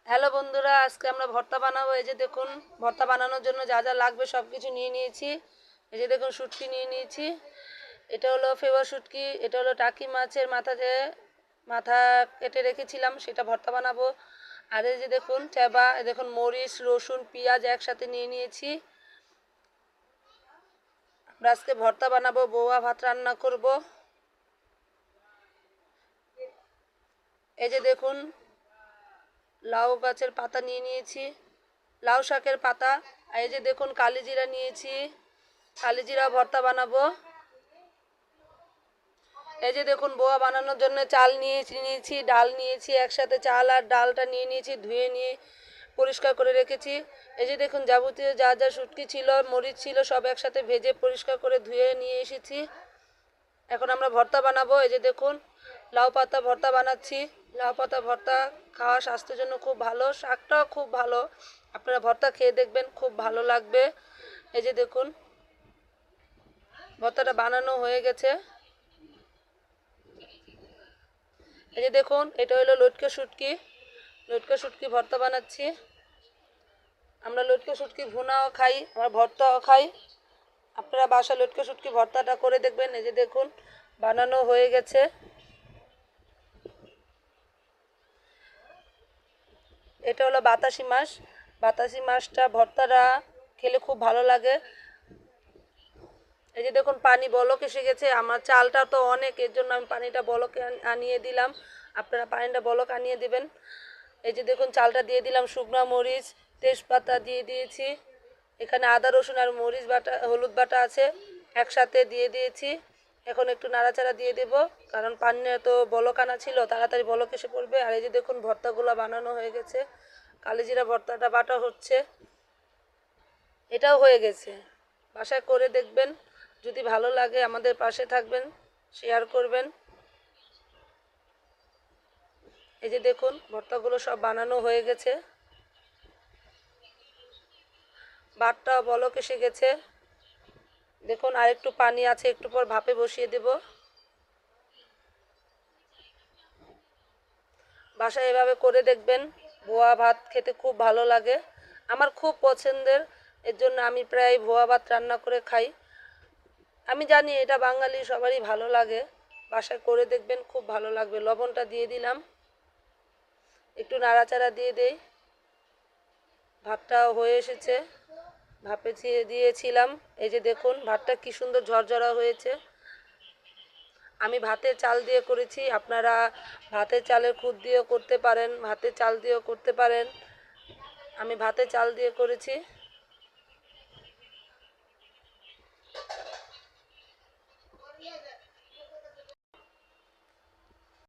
Hello বন্ধুরা, আজকে আমরা ভর্তা বানাবো। এই যে দেখুন, ভর্তা বানানোর জন্য যা যা লাগবে সব কিছু নিয়ে নিয়েছি। এই যে দেখুন, শুটকি নিয়ে নিয়েছি। এটা হলো ফেবার শুটকি। এটা হলো টাকি মাছের মাথা কেটে রেখেছিলাম, সেটা ভর্তা বানাবো। আর এই যে দেখুন চেবা, এই দেখুন মরিচ, রসুন, পেঁয়াজ একসাথে নিয়ে নিয়েছি। আমরা আজকে ভর্তা বানাবো, বউয়া ভাত রান্না করব। এই যে দেখুন, লাউ গাছের পাতা নিয়ে নিয়েছি, লাউ শাকের পাতা। আর এই যে দেখুন কালিজিরা নিয়েছি, কালিজিরা ভর্তা বানাবো। এই যে দেখুন বোয়া বানানোর জন্য চাল নিয়েছি, ডাল নিয়েছি, একসাথে চাল আর ডালটা নিয়ে নিয়েছি, ধুয়ে নিয়ে পরিষ্কার করে রেখেছি। এই যে দেখুন যাবতীয় যা যা শুটকি ছিল, মরিচ ছিল, সব একসাথে ভেজে পরিষ্কার করে ধুয়ে নিয়ে এসেছি। এখন আমরা ভর্তা বানাবো। এই যে দেখুন লাউ পাতা ভর্তা বানাচ্ছি। লাউ পাতা ভর্তা খাওয়া স্বাস্থ্যের জন্য খুব ভালো, শাকটাও খুব ভালো। আপনারা ভর্তা খেয়ে দেখবেন, খুব ভালো লাগবে। এই যে দেখুন ভর্তাটা বানানো হয়ে গেছে। এই যে দেখুন এটা হলো লটকে শুটকি, লটকে শুটকি ভর্তা বানাচ্ছি। আমরা লটকে শুটকি ভুনাও খাই, আমরা ভর্তাও খাই। আপনারা বাসায় লটকে শুটকি ভর্তাটা করে দেখবেন। এই যে দেখুন বানানো হয়ে গেছে। এটা হলো বাতাসি মাছ, বাতাসি মাছটা ভর্তাটা খেলে খুব ভালো লাগে। এই যে দেখুন পানি বলক এসে গেছে। আমার চালটা তো অনেক, এর জন্য আমি পানিটা বলক আনিয়ে দিলাম। আপনারা পানিটা বলক আনিয়ে দিবেন। এই যে দেখুন চালটা দিয়ে দিলাম, শুকনো মরিচ, তেজপাতা দিয়ে দিয়েছি। এখানে আদা রসুন আর মরিচ বাটা, হলুদ বাটা আছে, একসাথে দিয়ে দিয়েছি। এখন একটু নাড়াচাড়া দিয়ে দেব, কারণ পানিটা তো বলক আনা ছিল, তাড়াতাড়ি বলক এসে পড়বে। আর এই যে দেখুন ভর্তাগুলো বানানো হয়ে গেছে, কালিজিরা ভর্তাটা বাটা হচ্ছে। এটাও হয়ে গেছে। বাসায় করে দেখবেন, যদি ভালো লাগে আমাদের পাশে থাকবেন, শেয়ার করবেন। এই যে দেখুন ভর্তাগুলো সব বানানো হয়ে গেছে, ভাতটাও বলক এসে গেছে। দেখুন আর একটু পানি আছে, একটু পর ভাপে বসিয়ে দেব। বাসায় এভাবে করে দেখবেন, ভোয়া ভাত খেতে খুব ভালো লাগে, আমার খুব পছন্দের। এর জন্য আমি প্রায় ভোয়া ভাত রান্না করে খাই। আমি জানি এটা বাঙালি সবারই ভালো লাগে। বাসায় করে দেখবেন, খুব ভালো লাগবে। লবণটা দিয়ে দিলাম, একটু নাড়াচাড়া দিয়ে দেই। ভাতটাও হয়ে এসেছে, ভাপে দিয়েছিলাম। এই যে দেখুন ভাতটা কি সুন্দর ঝরঝরা হয়েছে। আমি ভাতের চাল দিয়ে করেছি, আপনারা ভাতের চালের খুদ দিয়েও করতে পারেন, ভাতের চাল দিয়েও করতে পারেন। আমি ভাতের চাল দিয়ে করেছি।